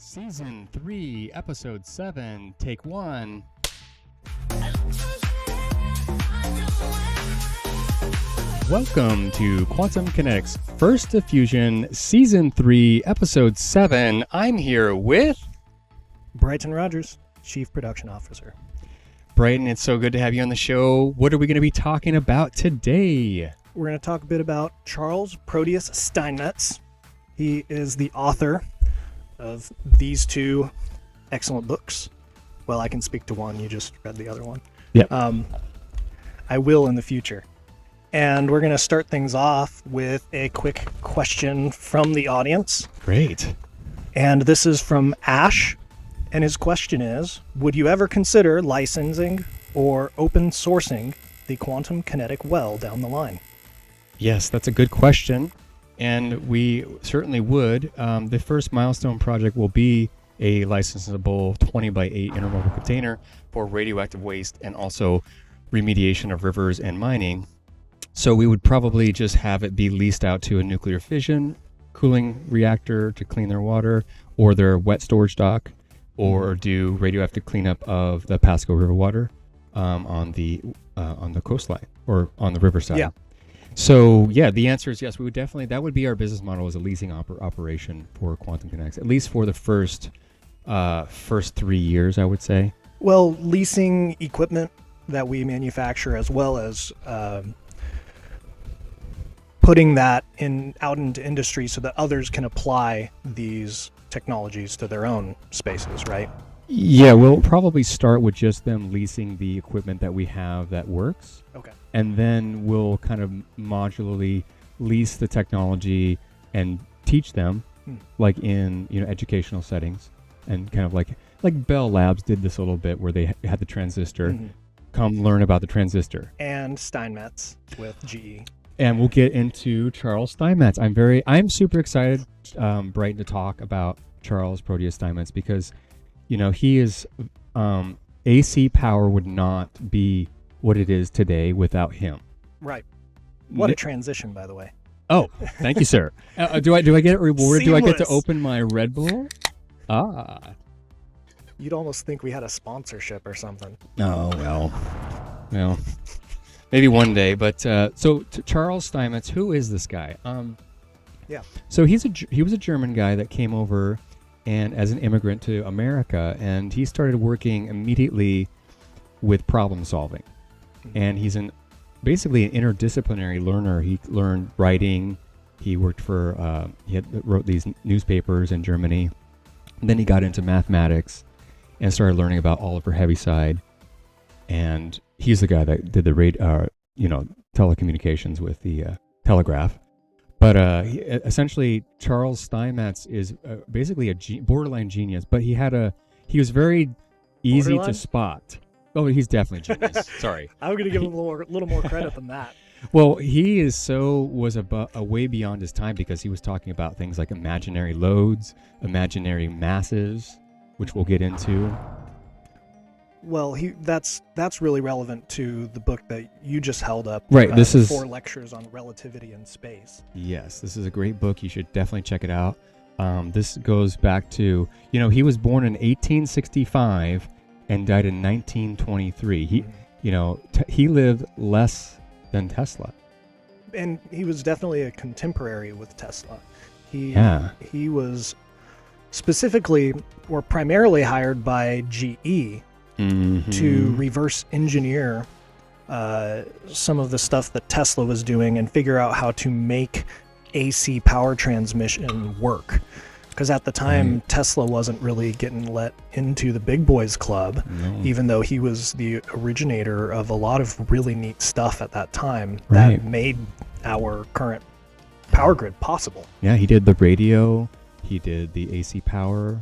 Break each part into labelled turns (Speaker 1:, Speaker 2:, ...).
Speaker 1: Season 3, Episode 7, Take 1. Welcome to Quantum Kinetics First Diffusion, Season 3, Episode 7. I'm here with
Speaker 2: Bryton Rodgers, Chief Production Officer.
Speaker 1: Bryton, it's so good to have you on the show. What are we going to be talking about today?
Speaker 2: We're going to talk a bit about CHARLES Proteus STEINMETZ. He is the author of these two excellent books. Well, I can speak to one. You just read the other one.
Speaker 1: Yep.
Speaker 2: I will in the future. And we're going to start things off with a quick question from the audience.
Speaker 1: Great.
Speaker 2: And this is from Ash. And his question is, would you ever consider licensing or open sourcing the Quantum Kinetic Well down the line?
Speaker 1: Yes, that's a good question. And we certainly would. The first milestone project will be a licensable 20 by 8 intermobile container for radioactive waste and also remediation of rivers and mining. So we would probably just have it be leased out to a nuclear fission cooling reactor to clean their water, or their wet storage dock, or do radioactive cleanup of the Pasco River water on the coastline or on the riverside.
Speaker 2: Yeah.
Speaker 1: So yeah, the answer is yes. We would definitely. That would be our business model as a leasing operation for Quantum Kinetics, at least for the first 3 years, I would say.
Speaker 2: Well, leasing equipment that we manufacture, as well as putting that out into industry so that others can apply these technologies to their own spaces, right?
Speaker 1: Yeah, we'll probably start with just them leasing the equipment that we have that works.
Speaker 2: Okay.
Speaker 1: And then we'll kind of modularly lease the technology and teach them, like in educational settings, and kind of like Bell Labs did this a little bit, where they had the transistor.
Speaker 2: Mm-hmm.
Speaker 1: Come learn about the transistor.
Speaker 2: And Steinmetz with GE. And
Speaker 1: we'll get into Charles Steinmetz. I'm super excited, Bryton, to talk about Charles Proteus Steinmetz, because he is AC power would not be what it is today without him.
Speaker 2: Right. What a transition, by the way.
Speaker 1: Oh, thank you, sir. Do I get rewarded?
Speaker 2: Seamless.
Speaker 1: Do I get to open my Red Bull? Ah.
Speaker 2: You'd almost think we had a sponsorship or something.
Speaker 1: Oh, well, maybe one day. But so Charles Steinmetz, who is this guy?
Speaker 2: Yeah.
Speaker 1: So he was a German guy that came over and as an immigrant to America, and he started working immediately with problem solving. And he's basically an interdisciplinary learner. He learned writing. He worked for wrote these newspapers in Germany. And then he got into mathematics and started learning about Oliver Heaviside. And he's the guy that did the telecommunications with the telegraph. But essentially, Charles Steinmetz is basically a borderline genius. But he was very easy to spot. Oh, he's definitely a genius. Sorry.
Speaker 2: I'm going to give him a little more credit than that.
Speaker 1: Well, he was a way beyond his time, because he was talking about things like imaginary loads, imaginary masses, which we'll get into.
Speaker 2: Well, that's really relevant to the book that you just held up.
Speaker 1: Right. This is
Speaker 2: 4 lectures on relativity in space.
Speaker 1: Yes, this is a great book. You should definitely check it out. This goes back to, he was born in 1865 and died in 1923. He lived less than Tesla.
Speaker 2: And he was definitely a contemporary with Tesla. He was specifically or primarily hired by GE to reverse engineer some of the stuff that Tesla was doing and figure out how to make AC power transmission work. Because at the time, Tesla wasn't really getting let into the big boys club, even though he was the originator of a lot of really neat stuff at that time that made our current power grid possible.
Speaker 1: Yeah, he did the radio, he did the AC power,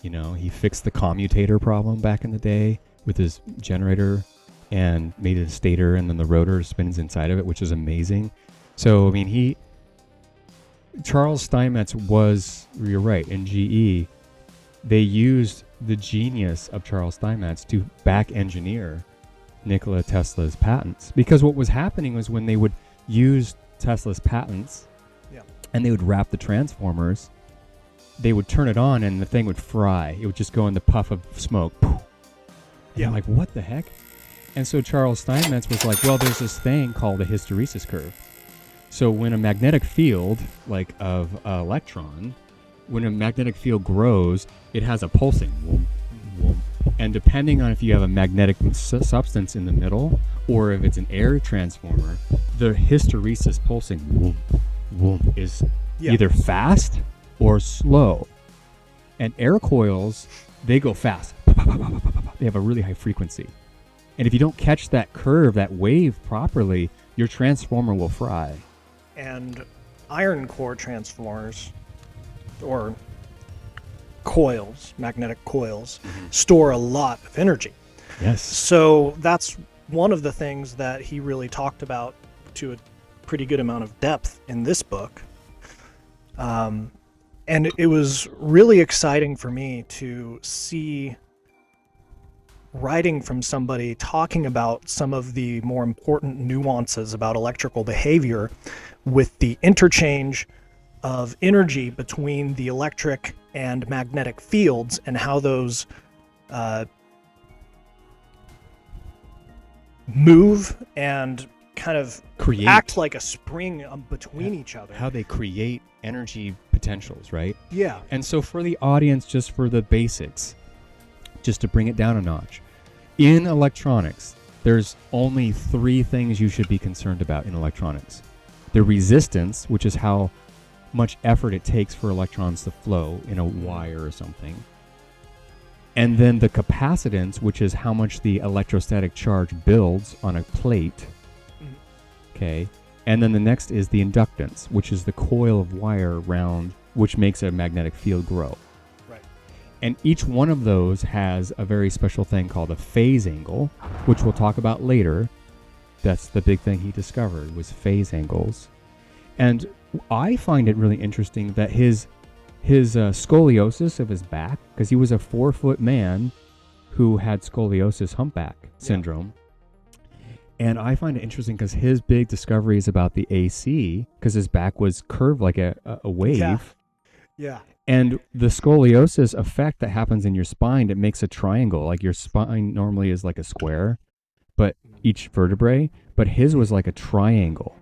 Speaker 1: he fixed the commutator problem back in the day with his generator and made it a stator, and then the rotor spins inside of it, which is amazing. So, Charles Steinmetz was, you're right, in GE, they used the genius of Charles Steinmetz to back engineer Nikola Tesla's patents. Because what was happening was, when they would use Tesla's patents and they would wrap the transformers they would turn it on and the thing would fry. It would just go in the puff of smoke. Yeah. I'm like, what the heck? And so Charles Steinmetz was like, well, there's this thing called a hysteresis curve. So when a magnetic field, like of an electron, when a magnetic field grows, it has a pulsing. Whoom, whoom. And depending on if you have a magnetic substance in the middle or if it's an air transformer, the hysteresis pulsing whoom, whoom, is either fast or slow. And air coils, they go fast. They have a really high frequency. And if you don't catch that curve, that wave properly, your transformer will fry.
Speaker 2: And iron core transformers, or coils, magnetic coils, store a lot of energy.
Speaker 1: Yes.
Speaker 2: So that's one of the things that he really talked about to a pretty good amount of depth in this book. And it was really exciting for me to see writing from somebody talking about some of the more important nuances about electrical behavior with the interchange of energy between the electric and magnetic fields and how those move and kind of act like a spring between each other.
Speaker 1: How they create energy potentials, right?
Speaker 2: Yeah.
Speaker 1: And so for the audience, just for the basics, just to bring it down a notch, in electronics, there's only 3 things you should be concerned about in electronics. The resistance, which is how much effort it takes for electrons to flow in a wire or something. And then the capacitance, which is how much the electrostatic charge builds on a plate. Okay. And then the next is the inductance, which is the coil of wire around which makes a magnetic field grow.
Speaker 2: Right.
Speaker 1: And each one of those has a very special thing called a phase angle, which we'll talk about later. That's the big thing he discovered, was phase angles. And I find it really interesting that his scoliosis of his back, because he was a 4-foot man who had scoliosis humpback syndrome. And I find it interesting because his big discovery is about the AC, because his back was curved like a wave.
Speaker 2: Yeah.
Speaker 1: And the scoliosis effect that happens in your spine, it makes a triangle. Like your spine normally is like a square, but each vertebrae, but his was like a triangle,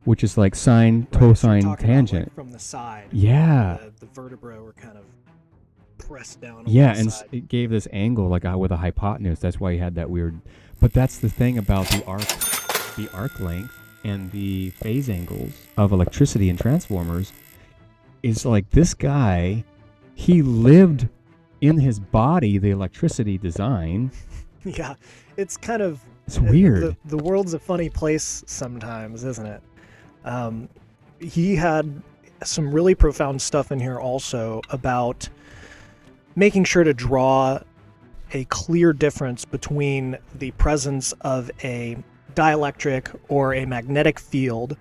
Speaker 1: which is like sine, cosine,
Speaker 2: so
Speaker 1: tangent.
Speaker 2: Like from the side.
Speaker 1: Yeah.
Speaker 2: The vertebrae were kind of pressed down on
Speaker 1: yeah,
Speaker 2: the
Speaker 1: and
Speaker 2: side.
Speaker 1: it gave this angle like with a hypotenuse. That's why he had that weird. But that's the thing about the arc length and the phase angles of electricity and transformers is like this guy, he lived in his body the electricity design.
Speaker 2: Yeah, it's kind of...
Speaker 1: It's weird.
Speaker 2: The world's a funny place sometimes, isn't it? He had some really profound stuff in here also about making sure to draw a clear difference between the presence of a dielectric or a magnetic field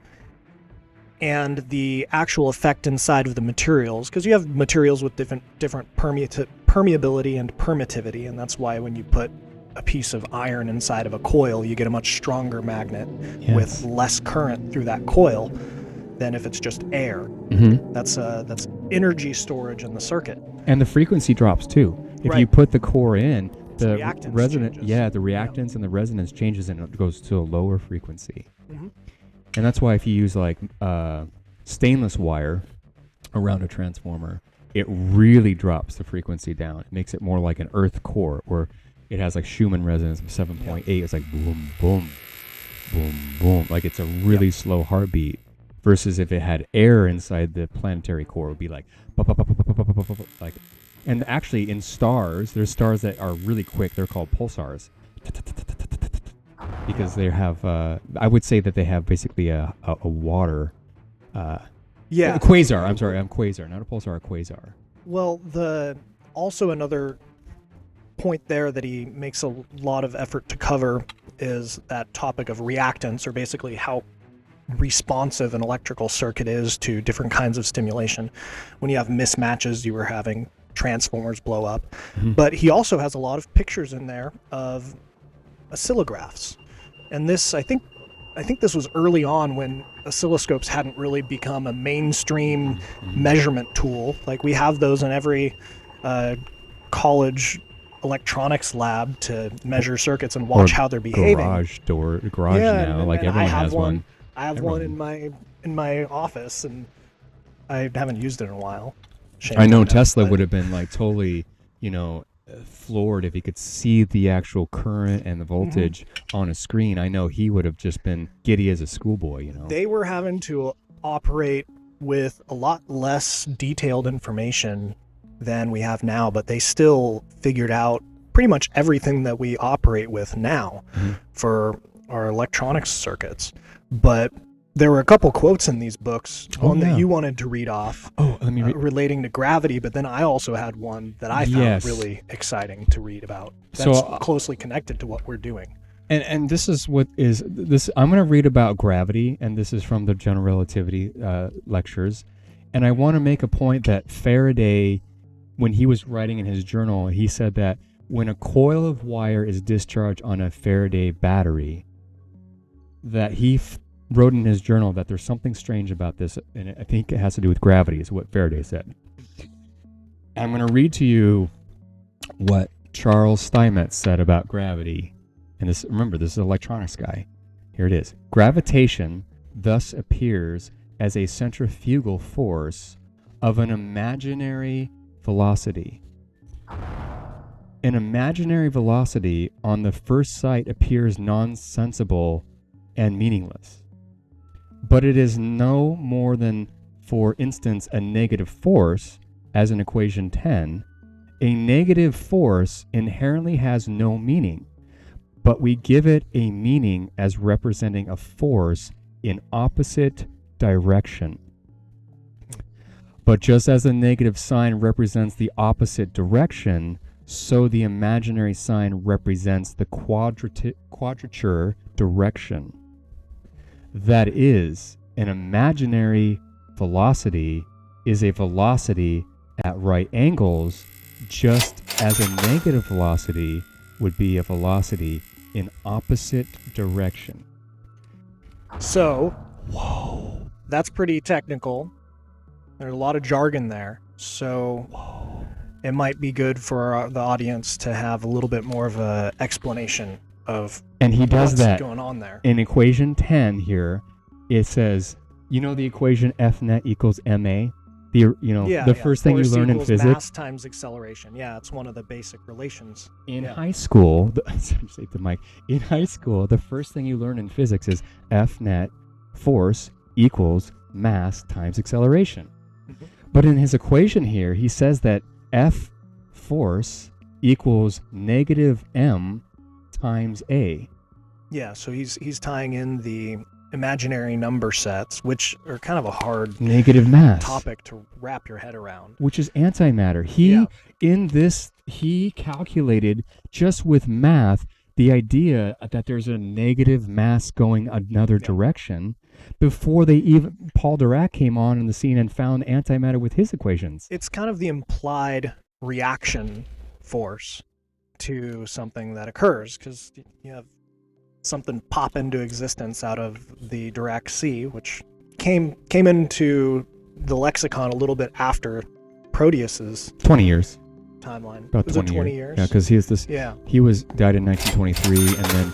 Speaker 2: and the actual effect inside of the materials, because you have materials with different permeability and permittivity, and that's why when you put a piece of iron inside of a coil, you get a much stronger magnet with less current through that coil than if it's just air. That's energy storage in the circuit.
Speaker 1: And the frequency drops too. If you put the core in, the resonance, the reactance and the resonance changes and it goes to a lower frequency. And that's why if you use like stainless wire around a transformer, it really drops the frequency down. It makes it more like an earth core, where it has like Schumann resonance of 7.8. It's like boom, boom, boom, boom. Like it's a really slow heartbeat. Versus if it had air inside the planetary core, it would be like, like. And actually, in stars, there's stars that are really quick. They're called pulsars, because they have. I would say that they have basically a water. A quasar. I'm sorry, I'm quasar, not a pulsar. A quasar.
Speaker 2: Well, also another point there that he makes a lot of effort to cover is that topic of reactance, or basically how responsive an electrical circuit is to different kinds of stimulation. When you have mismatches, you were having transformers blow up. But he also has a lot of pictures in there of oscillographs. And this, I think, I think this was early on when oscilloscopes hadn't really become a mainstream measurement tool. Like we have those in every college electronics lab to measure circuits and watch how they're behaving.
Speaker 1: Garage now, like everyone has one.
Speaker 2: I have one in my office, and I haven't used it in a while.
Speaker 1: I know Tesla would have been like totally, floored if he could see the actual current and the voltage on a screen. I know he would have just been giddy as a schoolboy.
Speaker 2: They were having to operate with a lot less detailed information than we have now, but they still figured out pretty much everything that we operate with now for our electronics circuits. But there were a couple quotes in these books, one that you wanted to read off relating to gravity, but then I also had one that I found really exciting to read about. That's closely connected to what we're doing.
Speaker 1: And this is what is this. I'm going to read about gravity, and this is from the general relativity lectures. And I want to make a point that Faraday, when he was writing in his journal, he said that when a coil of wire is discharged on a Faraday battery, that he wrote in his journal that there's something strange about this, and I think it has to do with gravity, is what Faraday said. I'm going to read to you what Charles Steinmetz said about gravity. And this, remember, this is an electronics guy. Here it is. Gravitation thus appears as a centrifugal force of an imaginary velocity. An imaginary velocity on the first sight appears nonsensible and meaningless. But it is no more than, for instance, a negative force, as in equation 10. A negative force inherently has no meaning, but we give it a meaning as representing a force in opposite direction. But just as the negative sign represents the opposite direction, so the imaginary sign represents the quadrature direction. That is, an imaginary velocity is a velocity at right angles, just as a negative velocity would be a velocity in opposite direction.
Speaker 2: So, that's pretty technical. There's a lot of jargon there. So, it might be good for the audience to have a little bit more of an explanation of
Speaker 1: and he does
Speaker 2: what's
Speaker 1: that
Speaker 2: going on there.
Speaker 1: In equation 10 here, it says, the equation F net equals ma? The first thing you learn in physics.
Speaker 2: Mass times acceleration. Yeah, it's one of the basic relations.
Speaker 1: In high school, in high school, the first thing you learn in physics is F net force equals mass times acceleration. Mm-hmm. But in his equation here, he says that F force equals negative m times a.
Speaker 2: Yeah, so he's tying in the imaginary number sets, which are kind of a hard
Speaker 1: negative mass
Speaker 2: topic to wrap your head around.
Speaker 1: Which is antimatter. He calculated just with math the idea that there's a negative mass going another direction before Paul Dirac came on the scene and found antimatter with his equations.
Speaker 2: It's kind of the implied reaction force to something that occurs, because you have something pop into existence out of the Dirac sea, which came into the lexicon a little bit after Proteus's
Speaker 1: 20 years
Speaker 2: timeline.
Speaker 1: About
Speaker 2: was 20 years.
Speaker 1: Yeah, because he died in 1923, and then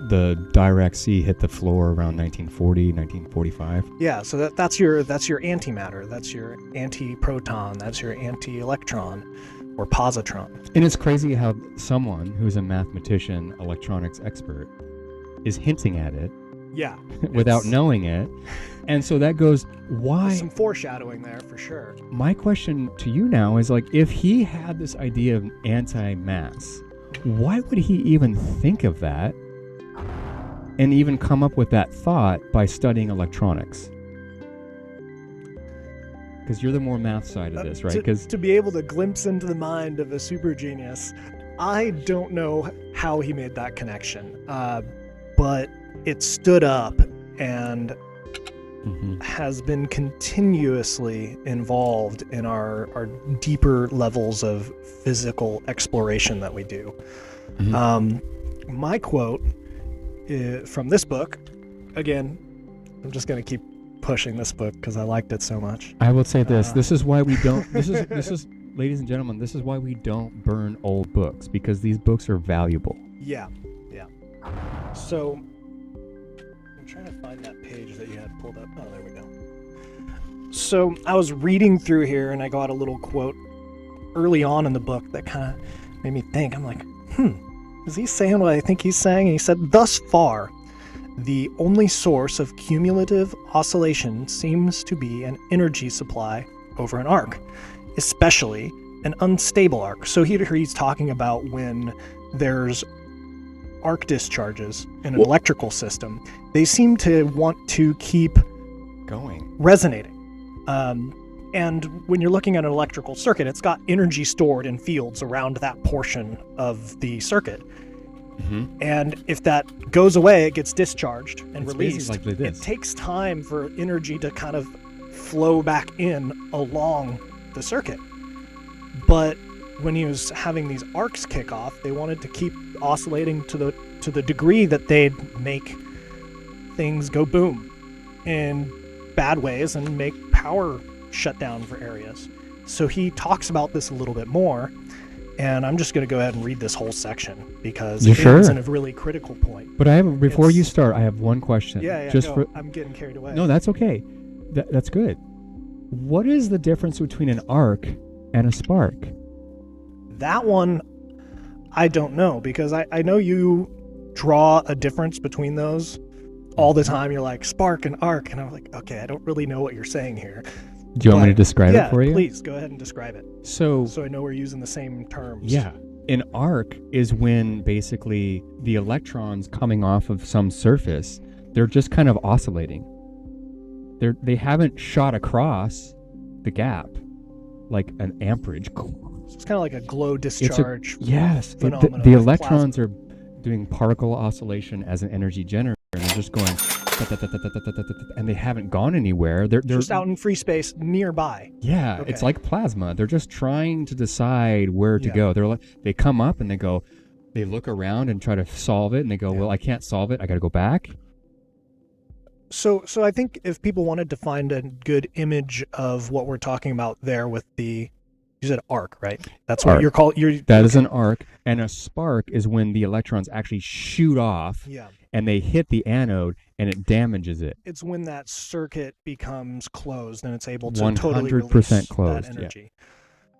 Speaker 1: the Dirac sea hit the floor around 1940, 1945.
Speaker 2: Yeah, so that's your antimatter, that's your anti-proton, that's your anti-electron, or positron.
Speaker 1: And it's crazy how someone who's a mathematician, electronics expert, is hinting at it.
Speaker 2: Yeah.
Speaker 1: Without knowing it. And so that goes, why?
Speaker 2: There's some foreshadowing there for sure.
Speaker 1: My question to you now is, like, if he had this idea of anti-mass, why would he even think of that and even come up with that thought by studying electronics? Because you're the more math side of this, right?
Speaker 2: To be able to glimpse into the mind of a super genius, I don't know how he made that connection, but it stood up and has been continuously involved in our deeper levels of physical exploration that we do. My quote from this book again, I'm just going to keep pushing this book because I liked it so much.
Speaker 1: I will say this. This is why we don't... This is, ladies and gentlemen, this is why we don't burn old books, because these books are valuable.
Speaker 2: Yeah. So, I'm trying to find that page that you had pulled up. Oh, there we go. So, I was reading through here, and I got a little quote early on in the book that kind of made me think. I'm like, is he saying what I think he's saying? And he said, thus far, the only source of cumulative oscillation seems to be an energy supply over an arc, especially an unstable arc. So here he's talking about when there's arc discharges in an electrical system, they seem to want to keep
Speaker 1: going,
Speaker 2: resonating. And when you're looking at an electrical circuit, it's got energy stored in fields around that portion of the circuit. And if that goes away, it gets discharged and released.
Speaker 1: Like this.
Speaker 2: It takes time for energy to kind of flow back in along the circuit. But when he was having these arcs kick off, they wanted to keep oscillating to the degree that they'd make things go boom in bad ways and make power shut down for areas. So he talks about this a little bit more, and I'm just going to go ahead and read this whole section because it's in a really critical point.
Speaker 1: But before you start, I have one question.
Speaker 2: I'm getting carried away.
Speaker 1: No, that's okay. That's good. What is the difference between an arc and a spark?
Speaker 2: That one, I don't know, because I know you draw a difference between those all the time. You're like, spark and arc, and I'm like, okay, I don't really know what you're saying here.
Speaker 1: Do you want me to describe it for you?
Speaker 2: Yeah, please, go ahead and describe it. So I know we're using the same terms.
Speaker 1: Yeah. An arc is when basically the electrons coming off of some surface, they're just kind of oscillating. They haven't shot across the gap like an amperage.
Speaker 2: It's kind of like a glow discharge.
Speaker 1: The electrons are doing particle oscillation as an energy generator, and they're just going, and they haven't gone anywhere. They're
Speaker 2: just out in free space nearby.
Speaker 1: Yeah, okay. It's like plasma. They're just trying to decide where to go. They come up and they look around and try to solve it, and they go, well, I can't solve it. I got to go back.
Speaker 2: So I think if people wanted to find a good image of what we're talking about there with the, you said arc, right? That's what you're called.
Speaker 1: That is an arc, and a spark is when the electrons actually shoot off, and they hit the anode, and it damages it.
Speaker 2: It's when that circuit becomes closed, and it's able to
Speaker 1: 100%
Speaker 2: totally release
Speaker 1: closed,
Speaker 2: that energy. Yeah.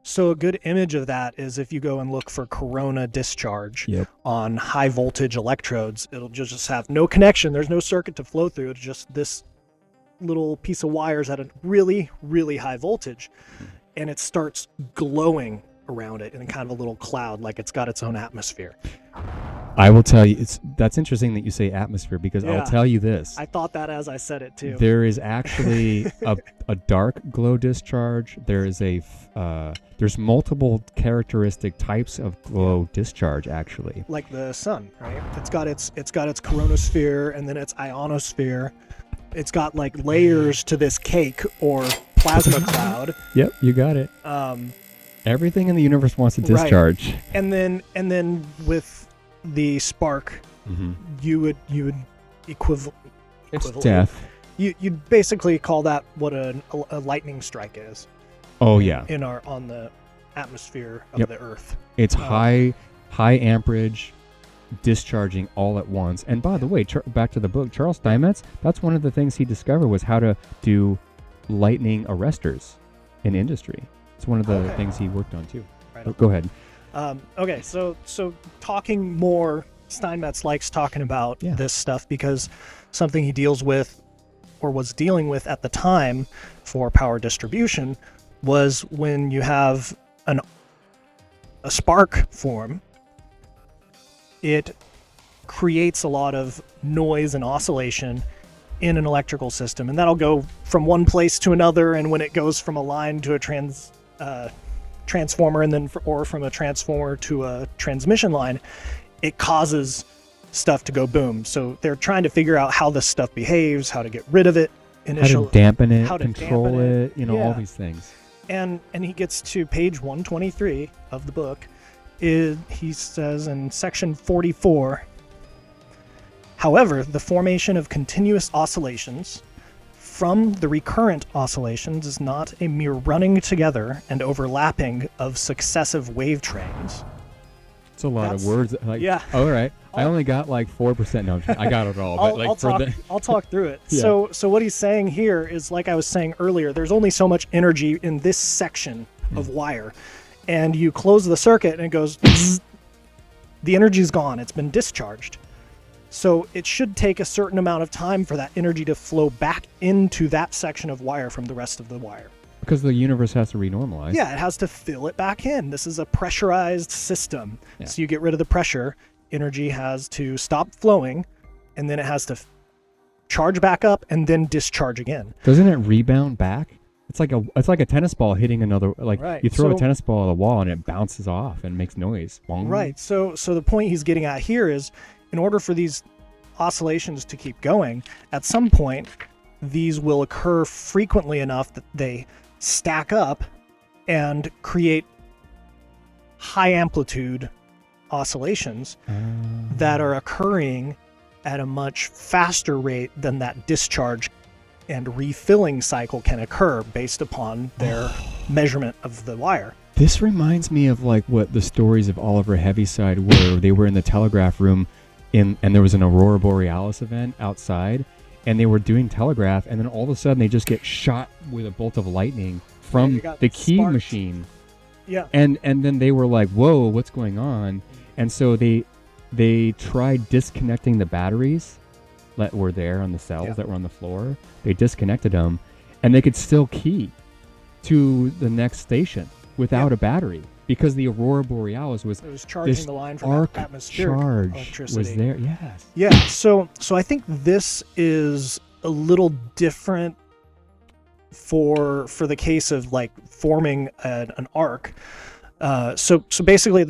Speaker 2: So a good image of that is if you go and look for corona discharge on high voltage electrodes, it'll just have no connection. There's no circuit to flow through. It's just this little piece of wires at a really, really high voltage. And it starts glowing around it in kind of a little cloud, like it's got its own atmosphere.
Speaker 1: I will tell you, that's interesting that you say atmosphere, because I'll tell you this.
Speaker 2: I thought that as I said it too.
Speaker 1: There is actually a dark glow discharge. There is there's multiple characteristic types of glow discharge, actually.
Speaker 2: Like the sun, right? It's got its coronosphere and then its ionosphere. It's got like layers to this cake or plasma cloud.
Speaker 1: Yep, you got it. Everything in the universe wants to discharge.
Speaker 2: Right. And then with the spark, you would equivalent.
Speaker 1: It's death.
Speaker 2: You'd basically call that what a lightning strike is.
Speaker 1: Oh yeah.
Speaker 2: On the atmosphere of the Earth.
Speaker 1: It's high amperage, discharging all at once. And by the way, back to the book, Charles Steinmetz, that's one of the things he discovered was how to do lightning arresters in industry. It's one of the things he worked on too. Right. Go ahead.
Speaker 2: Okay, so talking more, Steinmetz likes talking about this stuff because something he deals with or was dealing with at the time for power distribution was when you have a spark form, it creates a lot of noise and oscillation in an electrical system, and that'll go from one place to another, and when it goes from a line to a transformer and then or from a transformer to a transmission line, it causes stuff to go boom. So they're trying to figure out how this stuff behaves, how to get rid of it initially,
Speaker 1: how to dampen it, how to control it, all these things.
Speaker 2: And he gets to page 123 of the book. He says in section 44, However, the formation of continuous oscillations from the recurrent oscillations is not a mere running together and overlapping of successive wave trains.
Speaker 1: It's a lot of words. Like,
Speaker 2: yeah.
Speaker 1: All right. I only got like 4%. No, I got it all. But like
Speaker 2: I'll talk through it.
Speaker 1: Yeah.
Speaker 2: So what he's saying here is, like I was saying earlier, there's only so much energy in this section of wire, and you close the circuit and it goes, the energy's gone. It's been discharged. So it should take a certain amount of time for that energy to flow back into that section of wire from the rest of the wire.
Speaker 1: Because the universe has to renormalize.
Speaker 2: Yeah, it has to fill it back in. This is a pressurized system. Yeah. So you get rid of the pressure, energy has to stop flowing, and then it has to charge back up and then discharge again.
Speaker 1: Doesn't it rebound back? It's like a tennis ball hitting another, like
Speaker 2: right.
Speaker 1: You throw a tennis ball at a wall and it bounces off and makes noise. Bong.
Speaker 2: Right. So the point he's getting at here is, in order for these oscillations to keep going, at some point these will occur frequently enough that they stack up and create high amplitude oscillations that are occurring at a much faster rate than that discharge and refilling cycle can occur based upon their measurement of the wire.
Speaker 1: This reminds me of like what the stories of Oliver Heaviside were. They were in the telegraph room and there was an Aurora Borealis event outside, and they were doing telegraph, and then all of a sudden they just get shot with a bolt of lightning from the key machine.
Speaker 2: Yeah.
Speaker 1: And then they were like, whoa, what's going on? And so they tried disconnecting the batteries that were there on the cells that were on the floor. They disconnected them, and they could still key to the next station without a battery, because the Aurora Borealis was
Speaker 2: charging the line from
Speaker 1: arc
Speaker 2: atmospheric
Speaker 1: charge
Speaker 2: electricity.
Speaker 1: Was there. Yes.
Speaker 2: Yeah. So I think this is a little different for the case of like forming an arc. So basically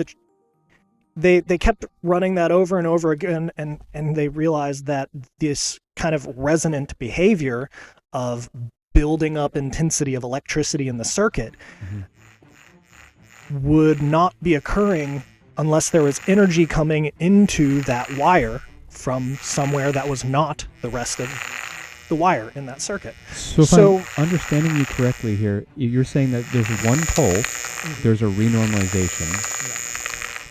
Speaker 2: they kept running that over and over again, and they realized that this kind of resonant behavior of building up intensity of electricity in the circuit would not be occurring unless there was energy coming into that wire from somewhere that was not the rest of the wire in that circuit.
Speaker 1: So if I'm understanding you correctly here, you're saying that there's one pulse, there's a renormalization,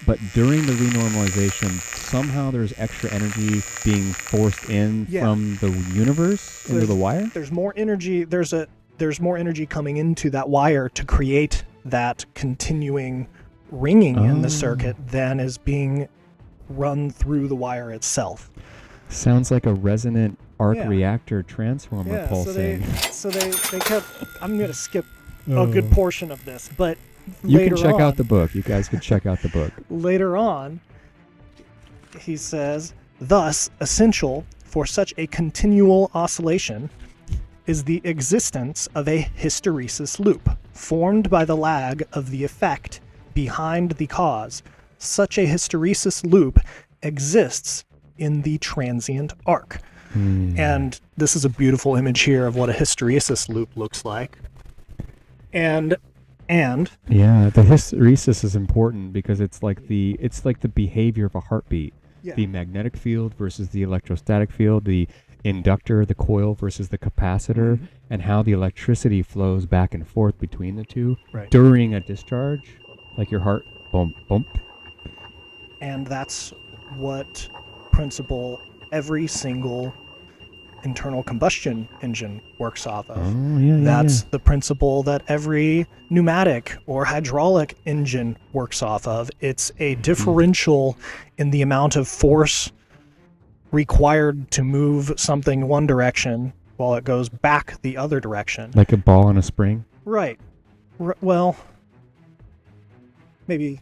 Speaker 1: but during the renormalization, somehow there's extra energy being forced in from the universe into the wire?
Speaker 2: There's more energy. There's more energy coming into that wire to create that continuing ringing in the circuit than is being run through the wire itself.
Speaker 1: Sounds like a resonant ARC reactor transformer pulsing.
Speaker 2: So they kept. I'm going to skip a good portion of this, but
Speaker 1: you can check out the book. You guys can check out the book.
Speaker 2: Later on, he says, thus essential for such a continual oscillation is the existence of a hysteresis loop formed by the lag of the effect behind the cause. Such a hysteresis loop exists in the transient arc. And this is a beautiful image here of what a hysteresis loop looks like. And
Speaker 1: yeah, the hysteresis is important because it's like the behavior of a heartbeat.
Speaker 2: Yeah.
Speaker 1: The magnetic field versus the electrostatic field, the inductor, the coil versus the capacitor, and how the electricity flows back and forth between the two during a discharge, like your heart bump bump.
Speaker 2: And that's what principle every single internal combustion engine works off of. That's the principle that every pneumatic or hydraulic engine works off of. It's a differential in the amount of force required to move something one direction while it goes back the other direction.
Speaker 1: Like a ball on a spring?
Speaker 2: Right. Well, maybe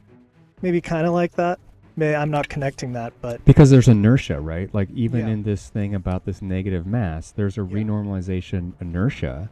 Speaker 2: kind of like that. I'm not connecting that, but...
Speaker 1: Because there's inertia, right? Like, even in this thing about this negative mass, there's a renormalization inertia.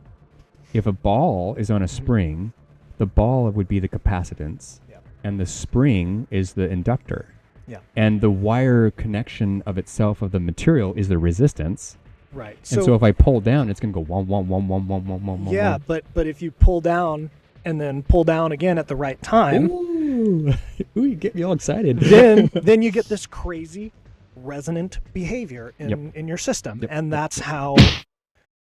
Speaker 1: If a ball is on a spring, the ball would be the capacitance, and the spring is the inductor.
Speaker 2: Yeah.
Speaker 1: And the wire connection of itself, of the material, is the resistance.
Speaker 2: Right.
Speaker 1: And so if I pull down, it's going to go wom, wom, wom, wom, wom, wom, wom, wom.
Speaker 2: Yeah, but if you pull down and then pull down again at the right time...
Speaker 1: Ooh, you get me all excited.
Speaker 2: then you get this crazy resonant behavior in your system.
Speaker 1: Yep.
Speaker 2: And that's how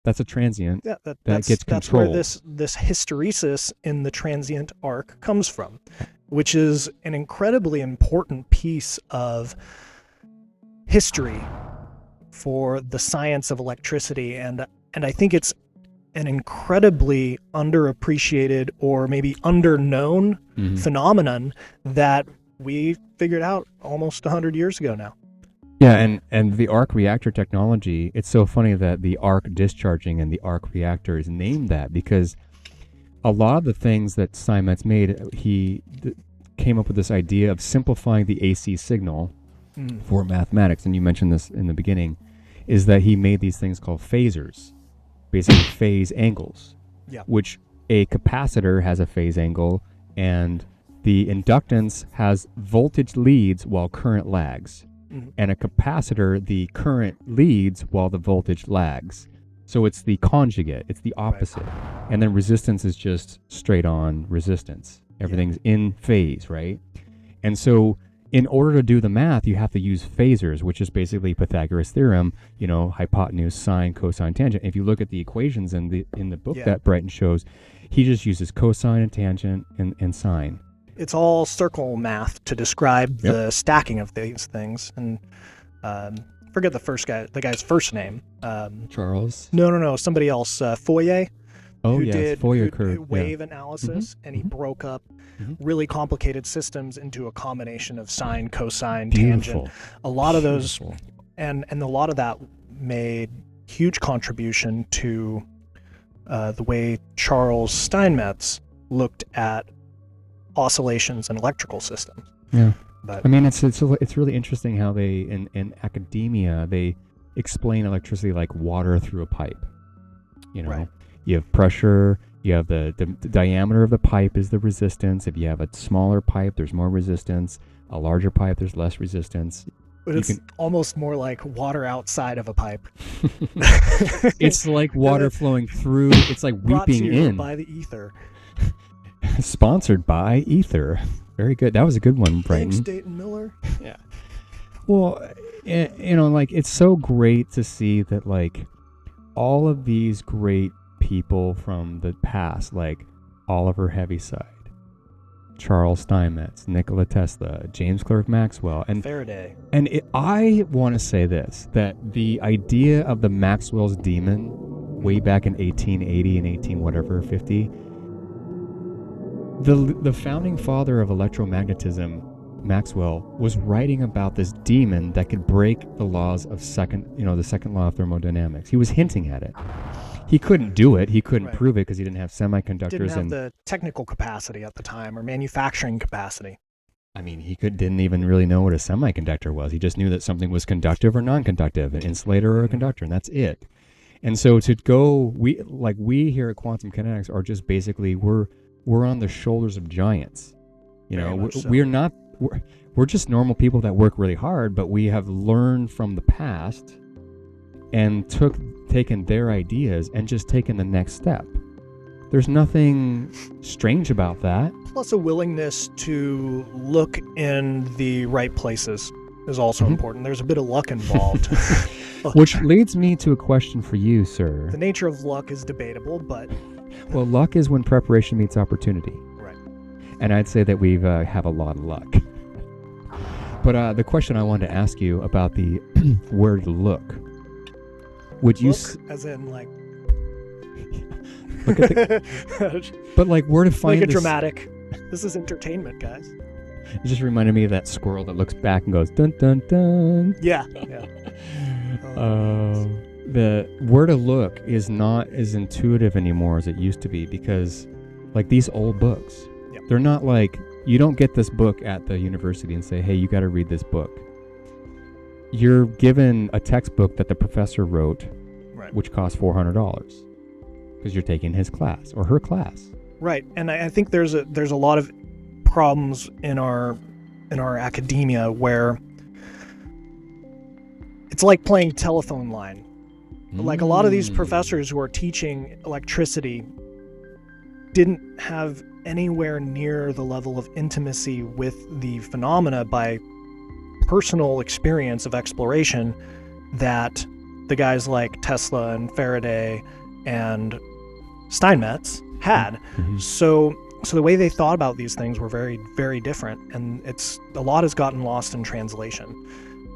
Speaker 1: that's a transient
Speaker 2: that
Speaker 1: gets
Speaker 2: that's
Speaker 1: controlled.
Speaker 2: where this hysteresis in the transient arc comes from, which is an incredibly important piece of history for the science of electricity, and I think it's an incredibly underappreciated or maybe underknown phenomenon that we figured out almost 100 years ago now.
Speaker 1: Yeah, and the arc reactor technology, it's so funny that the arc discharging and the arc reactor is named that, because a lot of the things that Steinmetz made, he came up with this idea of simplifying the AC signal for mathematics, and you mentioned this in the beginning, is that he made these things called phasors, basically phase angles, which a capacitor has a phase angle, and the inductance has voltage leads while current lags. And a capacitor, the current leads while the voltage lags. So it's the conjugate, it's the opposite. Right. And then resistance is just straight on resistance. Everything's in phase, right? And so in order to do the math, you have to use phasors, which is basically Pythagoras theorem, you know, hypotenuse, sine, cosine, tangent. If you look at the equations in the book that Bryton shows, he just uses cosine and tangent and sine.
Speaker 2: It's all circle math to describe the stacking of these things. And forget the guy's first name.
Speaker 1: Charles?
Speaker 2: No, somebody else. Fourier.
Speaker 1: Oh,
Speaker 2: who
Speaker 1: yes,
Speaker 2: did
Speaker 1: Fourier curve.
Speaker 2: wave analysis, and he broke up really complicated systems into a combination of sine, cosine, tangent. A lot of those, and a lot of that made huge contribution to the way Charles Steinmetz looked at oscillations in electrical systems.
Speaker 1: Yeah,
Speaker 2: but
Speaker 1: I mean, it's really interesting how they in academia they explain electricity like water through a pipe. You know, you have pressure, you have the diameter of the pipe is the resistance. If you have a smaller pipe, there's more resistance. A larger pipe, there's less resistance.
Speaker 2: But it's almost more like water outside of a pipe.
Speaker 1: It's like water flowing through. It's like weeping in
Speaker 2: by the ether.
Speaker 1: Sponsored by Ether. Very good. That was a good one, Bryton.
Speaker 2: Thanks, Dayton Miller.
Speaker 1: Yeah. Well, you know, like, it's so great to see that, like, all of these great people from the past, like Oliver Heaviside, Charles Steinmetz, Nikola Tesla, James Clerk Maxwell, and
Speaker 2: Faraday.
Speaker 1: And I want to say this, that the idea of the Maxwell's demon way back in 1880 and 50, the founding father of electromagnetism, Maxwell, was writing about this demon that could break the laws of the second law of thermodynamics. He was hinting at it. He couldn't do it. He couldn't prove it because he didn't have semiconductors.
Speaker 2: Didn't have the technical capacity at the time, or manufacturing capacity.
Speaker 1: I mean, he didn't even really know what a semiconductor was. He just knew that something was conductive or non-conductive, an insulator or a conductor, and that's it. And so to go, we here at Quantum Kinetics are just basically, we're on the shoulders of giants. You know, we're just normal people that work really hard, but we have learned from the past and taken their ideas and just taken the next step. There's nothing strange about that.
Speaker 2: Plus, a willingness to look in the right places is also important. There's a bit of luck involved.
Speaker 1: Which leads me to a question for you, sir.
Speaker 2: The nature of luck is debatable, but...
Speaker 1: Well, luck is when preparation meets opportunity.
Speaker 2: Right.
Speaker 1: And I'd say that we have a lot of luck. But the question I wanted to ask you about the where to look. Would you...
Speaker 2: as in, like...
Speaker 1: Look at the, but like, where to find
Speaker 2: like a dramatic. This is entertainment, guys.
Speaker 1: It just reminded me of that squirrel that looks back and goes dun dun dun.
Speaker 2: Yeah.
Speaker 1: The where to look is not as intuitive anymore as it used to be, because like these old books, they're not like, you don't get this book at the university and say, hey, you got to read this book. You're given a textbook that the professor wrote, which costs $400. Because you're taking his class or her class,
Speaker 2: right? And I think there's a lot of problems in our academia where it's like playing telephone line. Like, a lot of these professors who are teaching electricity didn't have anywhere near the level of intimacy with the phenomena by personal experience of exploration that the guys like Tesla and Faraday and Steinmetz had. So the way they thought about these things were very, very different, and a lot has gotten lost in translation.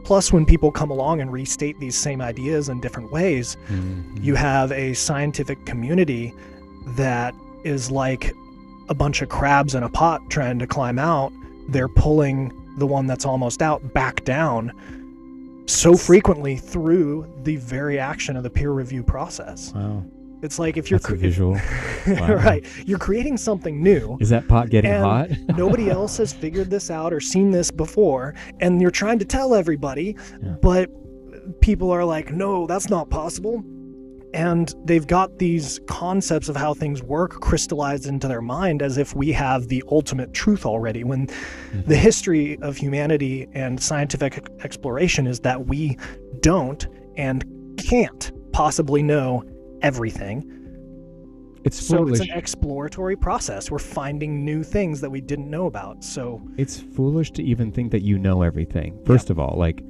Speaker 2: Plus, when people come along and restate these same ideas in different ways, you have a scientific community that is like a bunch of crabs in a pot trying to climb out. They're pulling the one that's almost out back down so frequently through the very action of the peer review process.
Speaker 1: Wow.
Speaker 2: It's like if you're
Speaker 1: visual. Wow.
Speaker 2: Right, you're creating something new.
Speaker 1: Is that pot getting hot?
Speaker 2: Nobody else has figured this out or seen this before, and you're trying to tell everybody, but people are like, no, that's not possible. And they've got these concepts of how things work crystallized into their mind as if we have the ultimate truth already, when the history of humanity and scientific exploration is that we don't and can't possibly know everything.
Speaker 1: It's foolish.
Speaker 2: It's an exploratory process. We're finding new things that we didn't know about. So
Speaker 1: it's foolish to even think that you know everything. First of all, like,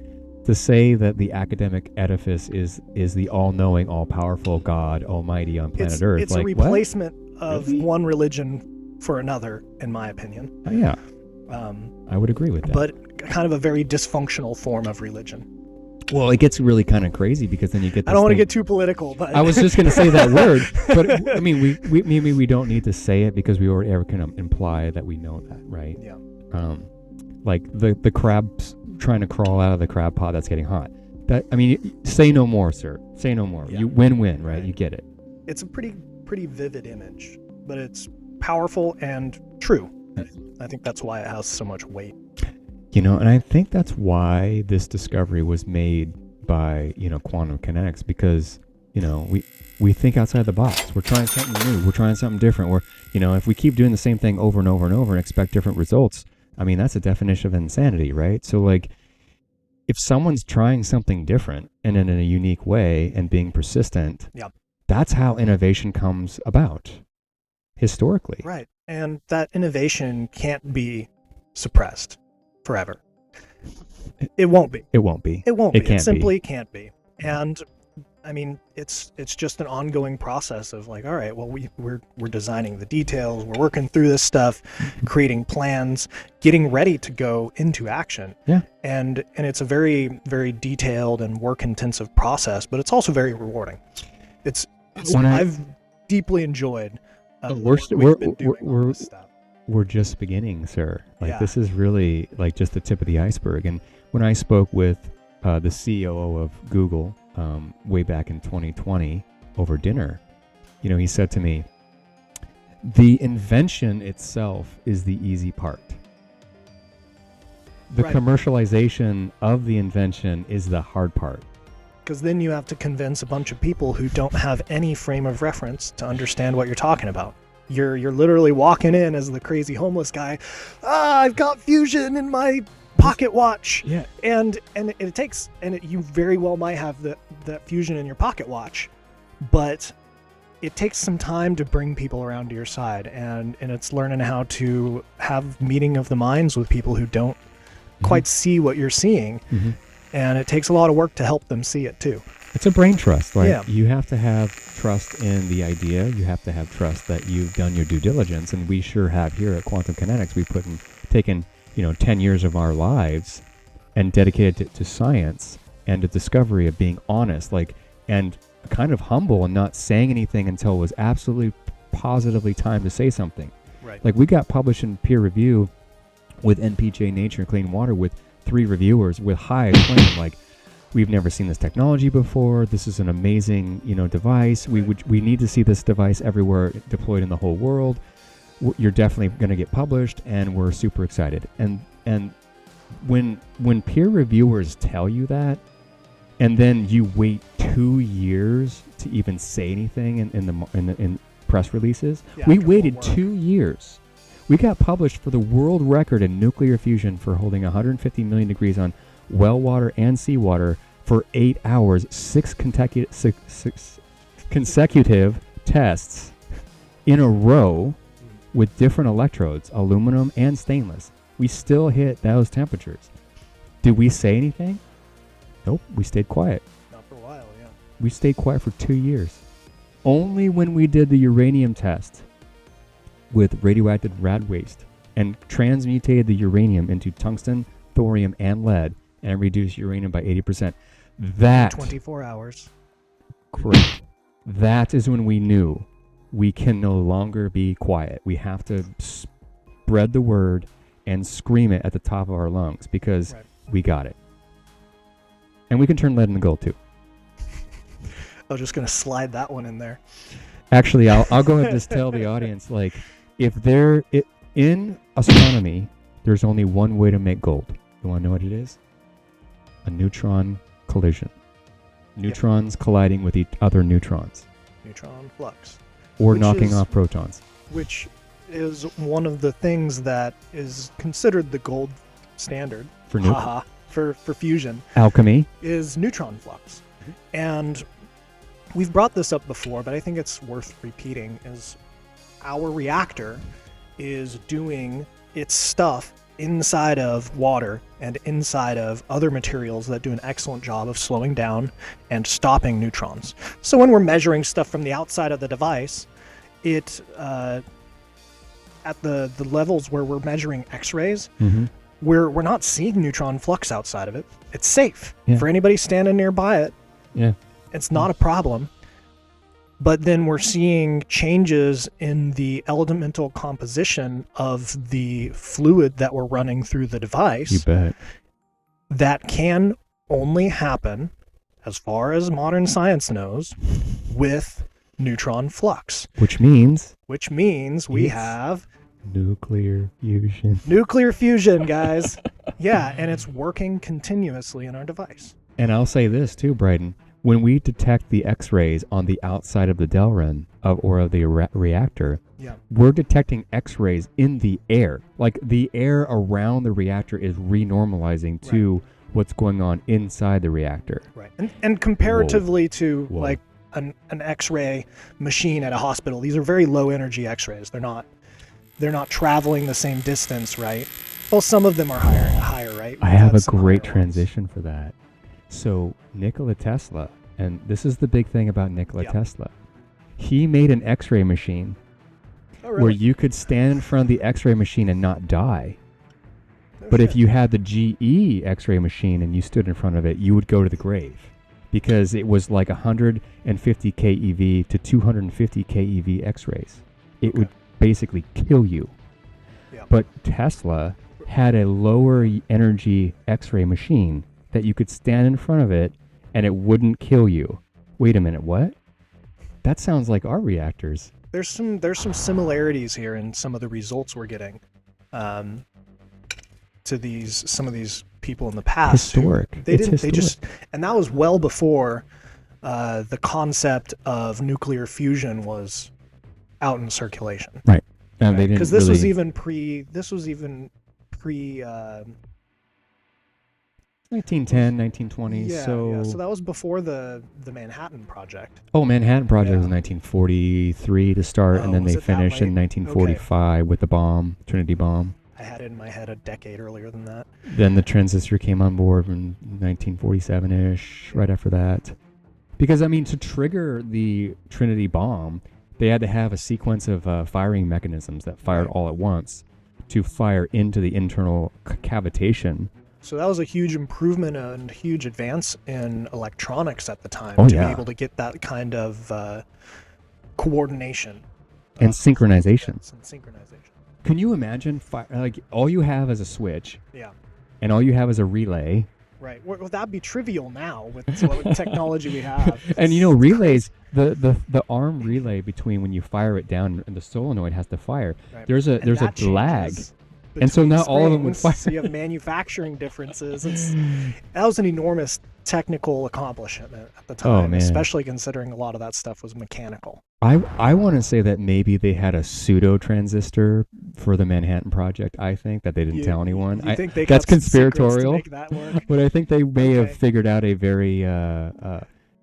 Speaker 1: to say that the academic edifice is the all-knowing, all-powerful God Almighty on planet Earth.
Speaker 2: It's
Speaker 1: like,
Speaker 2: a replacement
Speaker 1: what?
Speaker 2: of
Speaker 1: Really?
Speaker 2: one religion for another, in my opinion.
Speaker 1: Yeah, I would agree with that.
Speaker 2: But kind of a very dysfunctional form of religion.
Speaker 1: Well, it gets really kind of crazy because then you get this
Speaker 2: I don't want to
Speaker 1: thing-
Speaker 2: get too political, but
Speaker 1: I was just going to say that word, but I mean, we maybe we don't need to say it because we already can imply that we know that, right?
Speaker 2: Yeah.
Speaker 1: Like the crabs trying to crawl out of the crab pot that's getting hot. That, I mean, say no more, sir. Say no more.
Speaker 2: Yeah.
Speaker 1: You win-win, right? You get it.
Speaker 2: It's a pretty vivid image, but it's powerful and true. I think that's why it has so much weight.
Speaker 1: You know, and I think that's why this discovery was made by, quantum kinetics, because, we think outside the box. We're trying something new. We're trying something different. We're, if we keep doing the same thing over and over and over and expect different results, I mean, that's a definition of insanity, right? So, like, if someone's trying something different and in a unique way and being persistent, that's how innovation comes about historically.
Speaker 2: Right. And that innovation can't be suppressed forever. It won't be.
Speaker 1: It won't be.
Speaker 2: It won't be.
Speaker 1: Can't
Speaker 2: it simply
Speaker 1: be.
Speaker 2: can't be. And I mean, it's just an ongoing process of like, all right, well, we're designing the details, we're working through this stuff, creating plans, getting ready to go into action.
Speaker 1: Yeah.
Speaker 2: And it's a very, very detailed and work intensive process, but it's also very rewarding. I've deeply enjoyed what we've been doing on this stuff.
Speaker 1: We're just beginning, sir. Like, this is really like just the tip of the iceberg. And when I spoke with the COO of Google way back in 2020 over dinner, he said to me, the invention itself is the easy part. The commercialization of the invention is the hard part.
Speaker 2: Because then you have to convince a bunch of people who don't have any frame of reference to understand what you're talking about. You're literally walking in as the crazy homeless guy. I've got fusion in my pocket watch.
Speaker 1: Yeah.
Speaker 2: And you very well might have that fusion in your pocket watch, but it takes some time to bring people around to your side, and it's learning how to have meeting of the minds with people who don't quite see what you're seeing. And it takes a lot of work to help them see it too.
Speaker 1: It's a brain trust, right? You have to have trust in the idea. You have to have trust that you've done your due diligence, and we sure have here at Quantum Kinetics. We've taken 10 years of our lives and dedicated it to science and the discovery of being honest, and kind of humble and not saying anything until it was absolutely positively time to say something.
Speaker 2: Right.
Speaker 1: Like, we got published in peer review with NPJ Nature and Clean Water with 3 reviewers with high acclaim, like, we've never seen this technology before. This is an amazing, device. We need to see this device everywhere deployed in the whole world. You're definitely going to get published, and we're super excited. And when peer reviewers tell you that, and then you wait 2 years to even say anything in press releases, we waited 2 years. We got published for the world record in nuclear fusion for holding 150 million degrees on well water and seawater for 8 hours, 6 consecutive tests in a row with different electrodes, aluminum and stainless. We still hit those temperatures. Did we say anything? Nope, we stayed quiet.
Speaker 2: Not for a while, yeah.
Speaker 1: We stayed quiet for 2 years. Only when we did the uranium test with radioactive rad waste and transmutated the uranium into tungsten, thorium, and lead and reduced uranium by 80%. That
Speaker 2: 24 hours.
Speaker 1: Correct. That is when we knew we can no longer be quiet. We have to spread the word and scream it at the top of our lungs because we got it. And we can turn lead into gold too.
Speaker 2: I was just going to slide that one in there.
Speaker 1: Actually, I'll go ahead and just tell the audience, like, if in astronomy, there's only one way to make gold. You want to know what it is? A neutron collision. Neutrons colliding with each other neutrons.
Speaker 2: Neutron flux.
Speaker 1: Or knocking off protons.
Speaker 2: Which is one of the things that is considered the gold standard. For fusion.
Speaker 1: Alchemy.
Speaker 2: Is neutron flux. And we've brought this up before, but I think it's worth repeating, is our reactor is doing its stuff inside of water and inside of other materials that do an excellent job of slowing down and stopping neutrons. So when we're measuring stuff from the outside of the device, it at the levels where we're measuring X-rays, we're not seeing neutron flux outside of it. It's safe for anybody standing nearby it.
Speaker 1: Yeah,
Speaker 2: it's not a problem. But then we're seeing changes in the elemental composition of the fluid that we're running through the device.
Speaker 1: You bet. That
Speaker 2: can only happen, as far as modern science knows, with neutron flux.
Speaker 1: Which means
Speaker 2: we have
Speaker 1: nuclear fusion.
Speaker 2: Nuclear fusion, guys. Yeah, and it's working continuously in our device.
Speaker 1: And I'll say this too, Bryton. When we detect the X-rays on the outside of the Delrin of the reactor, we're detecting X-rays in the air. Like the air around the reactor is renormalizing to what's going on inside the reactor.
Speaker 2: Right. And comparatively to like an X-ray machine at a hospital, these are very low energy X-rays. They're not traveling the same distance, right? Well, some of them are higher, right?
Speaker 1: I have a great transition for that. So Nikola Tesla, and this is the big thing about Nikola Tesla, he made an X-ray machine where you could stand in front of the X-ray machine and not die. But if you had the GE X-ray machine and you stood in front of it, you would go to the grave because it was like 150 keV to 250 keV X-rays. It would basically kill you. But Tesla had a lower energy X-ray machine that you could stand in front of it and it wouldn't kill you. Wait a minute, what? That sounds like our reactors.
Speaker 2: There's some similarities here in some of the results we're getting to some of these people in the past.
Speaker 1: Historic.
Speaker 2: And that was well before the concept of nuclear fusion was out in circulation.
Speaker 1: Right. And they didn't
Speaker 2: because this was even pre
Speaker 1: 1910, 1920s.
Speaker 2: Yeah, so that was before the Manhattan Project.
Speaker 1: Oh, Manhattan Project was 1943 to start, and then they finished in 1945 with the bomb, Trinity bomb.
Speaker 2: I had it in my head a decade earlier than that.
Speaker 1: Then the transistor came on board in 1947-ish, right after that. Because, I mean, to trigger the Trinity bomb, they had to have a sequence of firing mechanisms that fired all at once to fire into the internal cavitation.
Speaker 2: So that was a huge improvement and huge advance in electronics at the time to be able to get that kind of coordination.
Speaker 1: And synchronization. Can you imagine, like, all you have is a switch.
Speaker 2: Yeah.
Speaker 1: And all you have is a relay.
Speaker 2: Right. Well, that'd be trivial now with the technology we have.
Speaker 1: And, you know, relays, the arm relay between when you fire it down and the solenoid has to fire, there's a lag. And so now all of them would fire.
Speaker 2: So you have manufacturing differences. That was an enormous technical accomplishment at the time, especially considering a lot of that stuff was mechanical.
Speaker 1: I want to say that maybe they had a pseudo transistor for the Manhattan Project. I think that they didn't tell anyone. That's conspiratorial.
Speaker 2: To make that work?
Speaker 1: But I think they may have figured out a very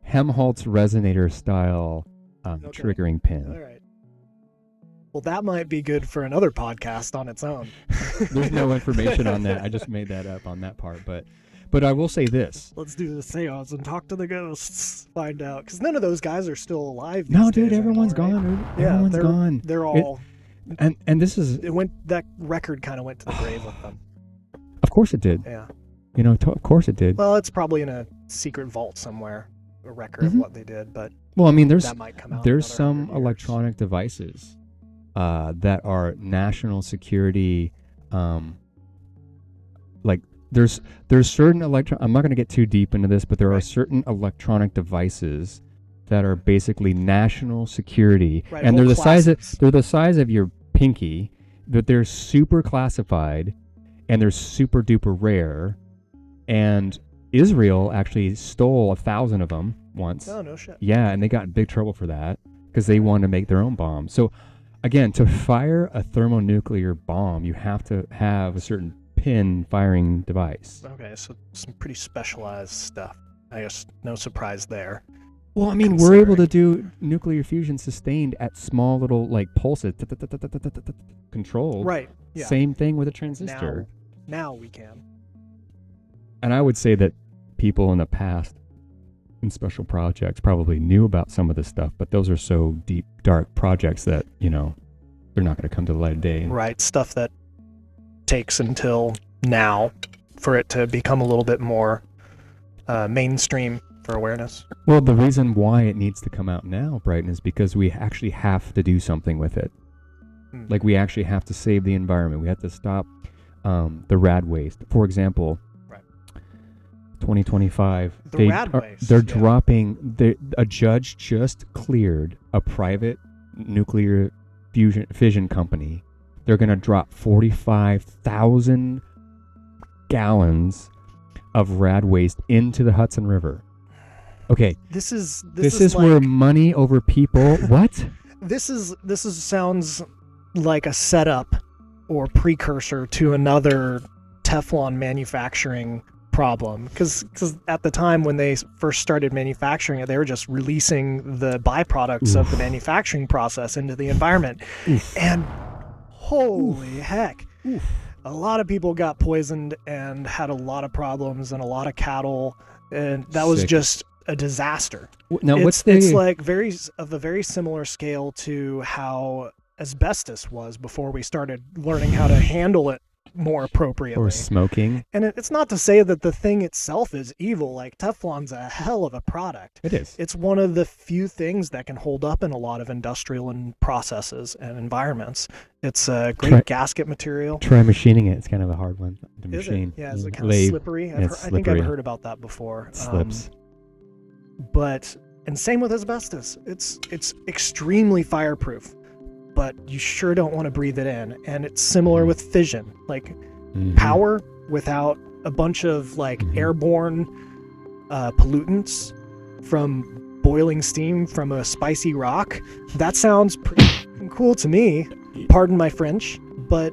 Speaker 1: Helmholtz resonator style triggering pin.
Speaker 2: All right. Well, that might be good for another podcast on its own.
Speaker 1: There's no information on that. I just made that up on that part. But I will say this.
Speaker 2: Let's do the seance and talk to the ghosts. Find out. Because none of those guys are still alive.
Speaker 1: No, dude, everyone's gone. Right? Everyone's gone.
Speaker 2: They're all...
Speaker 1: And this is...
Speaker 2: That record kind of went to the grave with them.
Speaker 1: Of course it did.
Speaker 2: Yeah.
Speaker 1: Of course it did.
Speaker 2: Well, it's probably in a secret vault somewhere, a record of what they did, but
Speaker 1: well, I mean,
Speaker 2: that might come out.
Speaker 1: There's some electronic devices that are national security, like there's certain I'm not going to get too deep into this, but there are certain electronic devices that are basically national security, and they're the size of your pinky, but they're super classified, and they're super duper rare. And Israel actually stole 1,000 of them once.
Speaker 2: Oh, no shit.
Speaker 1: Yeah, and they got in big trouble for that because they wanted to make their own bombs. So, again, to fire a thermonuclear bomb, you have to have a certain pin firing device.
Speaker 2: Okay, so some pretty specialized stuff. I guess no surprise there.
Speaker 1: Well, I mean, we're able to do nuclear fusion sustained at small little, like, pulses, controlled.
Speaker 2: Right, yeah.
Speaker 1: Same thing with a transistor.
Speaker 2: Now we can.
Speaker 1: And I would say that people in the past in special projects probably knew about some of this stuff, but those are so deep, dark projects that, they're not going to come to the light of day.
Speaker 2: Right, stuff that takes until now for it to become a little bit more mainstream for awareness.
Speaker 1: Well, the reason why it needs to come out now, Bryton, is because we actually have to do something with it. Like, we actually have to save the environment. We have to stop the rad waste. For example... 2025. They're dropping. A judge just cleared a private nuclear fission company. They're going to drop 45,000 gallons of rad waste into the Hudson River. Okay.
Speaker 2: This is
Speaker 1: where money over people. What?
Speaker 2: This sounds like a setup or precursor to another Teflon manufacturing problem, because at the time when they first started manufacturing it, they were just releasing the byproducts of the manufacturing process into the environment. And holy heck, a lot of people got poisoned and had a lot of problems and a lot of cattle, and that was just a disaster.
Speaker 1: Now,
Speaker 2: it's like of a very similar scale to how asbestos was before we started learning how to handle it more appropriately.
Speaker 1: Or smoking.
Speaker 2: And it's not to say that the thing itself is evil. Like, Teflon's a hell of a product.
Speaker 1: It is.
Speaker 2: It's one of the few things that can hold up in a lot of industrial and processes and environments. It's a great gasket material.
Speaker 1: Try machining it. It's kind of a hard one to machine.
Speaker 2: Yeah, is it kind of slippery? I think I've heard about that before.
Speaker 1: It slips.
Speaker 2: And same with asbestos. It's extremely fireproof, but you sure don't want to breathe it in. And it's similar with fission, like power without a bunch of airborne pollutants from boiling steam from a spicy rock. That sounds pretty cool to me. Pardon my French, but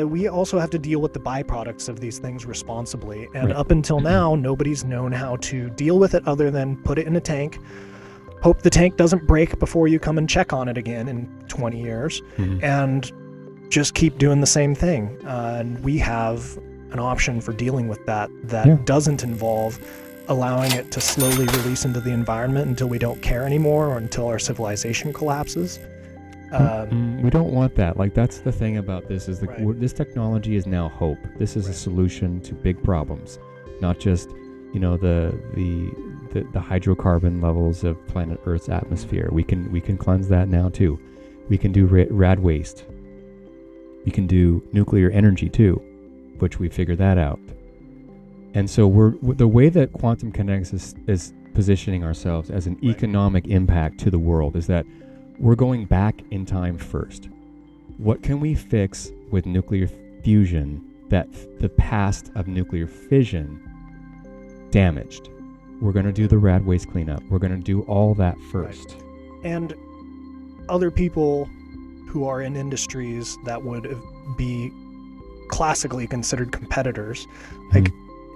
Speaker 2: we also have to deal with the byproducts of these things responsibly. And up until now, nobody's known how to deal with it other than put it in a tank, hope the tank doesn't break before you come and check on it again in 20 years, and just keep doing the same thing. And we have an option for dealing with that doesn't involve allowing it to slowly release into the environment until we don't care anymore, or until our civilization collapses.
Speaker 1: We don't want that. That's the thing about this, is this technology is now hope. This is a solution to big problems, not just the hydrocarbon levels of planet Earth's atmosphere. We can cleanse that now too. We can do rad waste. We can do nuclear energy too, which we figured that out. And so the way that Quantum Kinetics is positioning ourselves as an economic impact to the world is that we're going back in time first. What can we fix with nuclear fusion that the past of nuclear fission damaged? We're going to do the rad waste cleanup. We're going to do all that first.
Speaker 2: Right. And other people who are in industries that would be classically considered competitors,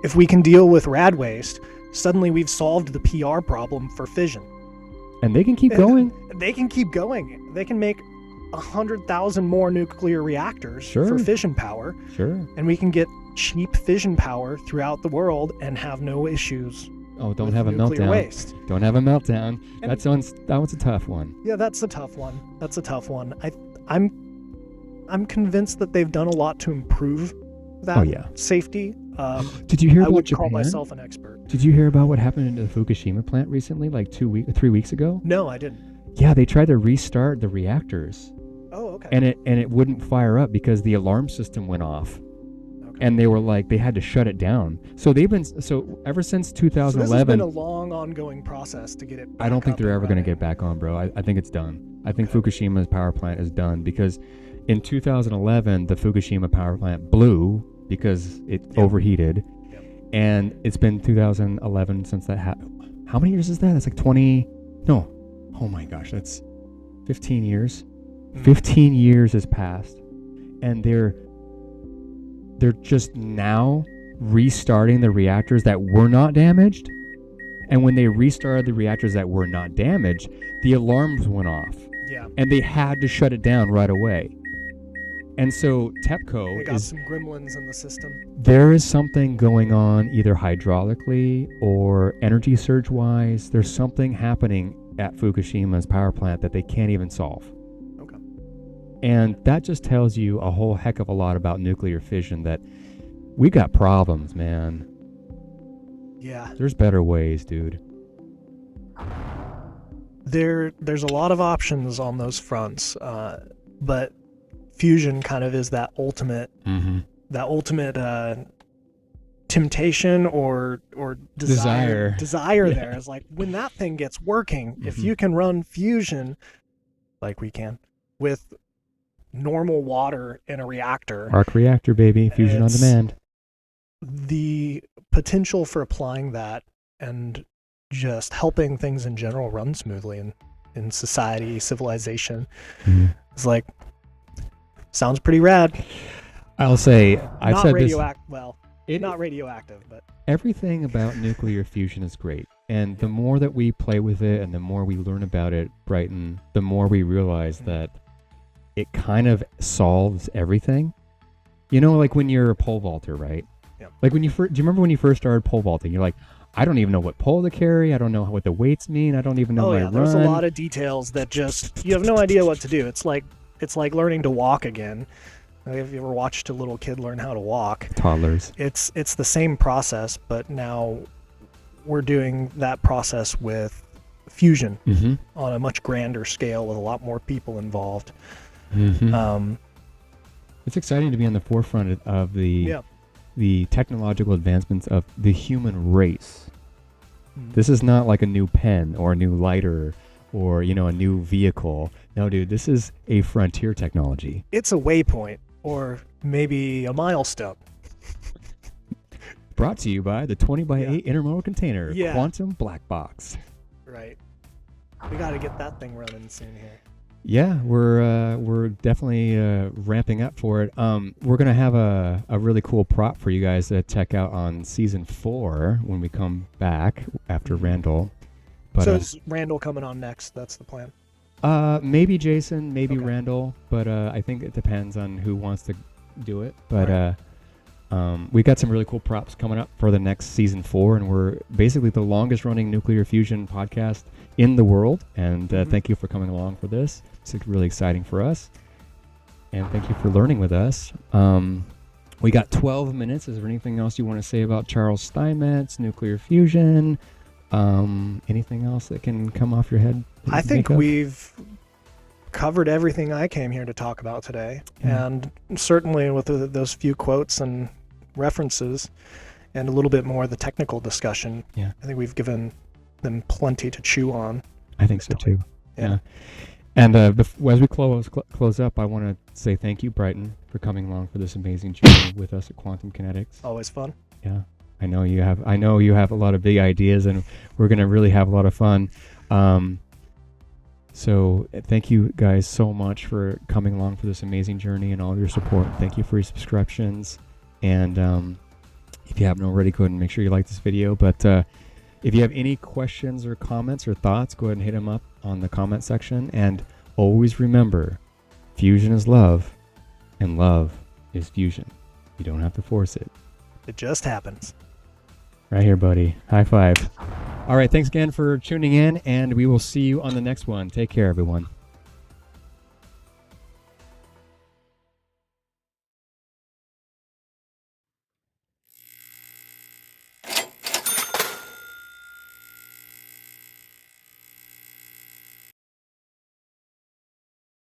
Speaker 2: if we can deal with rad waste, suddenly we've solved the PR problem for fission.
Speaker 1: And they can keep going.
Speaker 2: They can keep going. They can make 100,000 more nuclear reactors for fission power.
Speaker 1: Sure.
Speaker 2: And we can get cheap fission power throughout the world and have no issues.
Speaker 1: Oh, don't have a meltdown.
Speaker 2: Waste.
Speaker 1: Don't have a meltdown. And that one's a tough one.
Speaker 2: Yeah, that's a tough one. I'm convinced that they've done a lot to improve that safety.
Speaker 1: Did you hear about
Speaker 2: I would
Speaker 1: Japan?
Speaker 2: call myself an expert.
Speaker 1: Did you hear about what happened in the Fukushima plant recently, like 3 weeks ago?
Speaker 2: No, I didn't.
Speaker 1: Yeah, they tried to restart the reactors.
Speaker 2: Oh, okay.
Speaker 1: And it wouldn't fire up because the alarm system went off. Okay. And they were like, they had to shut it down. So ever since 2011. So this has
Speaker 2: been a long ongoing process to get it back
Speaker 1: I don't think they're ever going to
Speaker 2: running.
Speaker 1: get back on, bro. I think it's done. I think Fukushima's power plant is done because in 2011, the Fukushima power plant blew because it overheated. Yep. And it's been 2011 since that happened. How many years is that? That's like 20. No. Oh my gosh, that's 15 years. 15 years has passed. And they're just now restarting the reactors that were not damaged. And when they restarted the reactors that were not damaged, the alarms went off.
Speaker 2: Yeah.
Speaker 1: And they had to shut it down right away. And so TEPCO
Speaker 2: they got some gremlins in the system.
Speaker 1: There is something going on either hydraulically or energy surge wise. There's something happening at Fukushima's power plant that they can't even solve.
Speaker 2: Okay.
Speaker 1: And that just tells you a whole heck of a lot about nuclear fission, that we got problems, man.
Speaker 2: Yeah.
Speaker 1: There's better ways, dude.
Speaker 2: There's a lot of options on those fronts, but fusion kind of is that ultimate temptation or desire there. Is like when that thing gets working, if you can run fusion like we can with normal water in a reactor.
Speaker 1: ARC reactor, baby. Fusion on demand.
Speaker 2: The potential for applying that and just helping things in general run smoothly in society, civilization, is like, sounds pretty rad.
Speaker 1: I'll say, I've said this.
Speaker 2: Not radioactive, but
Speaker 1: everything about nuclear fusion is great. And the more that we play with it and the more we learn about it, Bryton, the more we realize that it kind of solves everything. You know, like when you're a pole vaulter, right?
Speaker 2: Yeah.
Speaker 1: Like do you remember when you first started pole vaulting? You're like, I don't even know what pole to carry. I don't know what the weights mean. I don't even know my run.
Speaker 2: There's a lot of details that just, you have no idea what to do. It's like learning to walk again. Have you ever watched a little kid learn how to walk?
Speaker 1: Toddlers.
Speaker 2: It's the same process, but now we're doing that process with fusion on a much grander scale with a lot more people involved.
Speaker 1: It's exciting to be on the forefront of the technological advancements of the human race. This is not like a new pen or a new lighter or, a new vehicle. No, dude, this is a frontier technology.
Speaker 2: It's a waypoint or maybe a milestone.
Speaker 1: Brought to you by the 20x8 intermodal container, Quantum Black Box.
Speaker 2: Right. We got to get that thing running soon here.
Speaker 1: Yeah, we're definitely ramping up for it. We're gonna have a really cool prop for you guys to check out on season 4 when we come back after Randall. But,
Speaker 2: so is Randall coming on next? That's the plan.
Speaker 1: Maybe Jason, maybe Randall, but I think it depends on who wants to do it. But we got some really cool props coming up for the next season 4, and we're basically the longest running nuclear fusion podcast in the world. And thank you for coming along for this. It's really exciting for us. And thank you for learning with us. We got 12 minutes. Is there anything else you want to say about Charles Steinmetz, nuclear fusion? Anything else that can come off your head?
Speaker 2: I think we've covered everything I came here to talk about today. And certainly with those few quotes and references and a little bit more of the technical discussion, I think we've given them plenty to chew on.
Speaker 1: I think so too. Yeah. And as we close up, I want to say thank you, Bryton, for coming along for this amazing journey with us at Quantum Kinetics.
Speaker 2: Always fun.
Speaker 1: Yeah. I know you have a lot of big ideas, and we're going to really have a lot of fun. So thank you guys so much for coming along for this amazing journey and all of your support. Thank you for your subscriptions. And if you haven't already, go ahead and make sure you like this video. But if you have any questions or comments or thoughts, go ahead and hit them up on the comment section. And always remember, Fusion is love, and love is fusion. You don't have to force it.
Speaker 2: It just happens.
Speaker 1: Right here, buddy. High five. All right, thanks again for tuning in, and we will see you on the next one. Take care, everyone.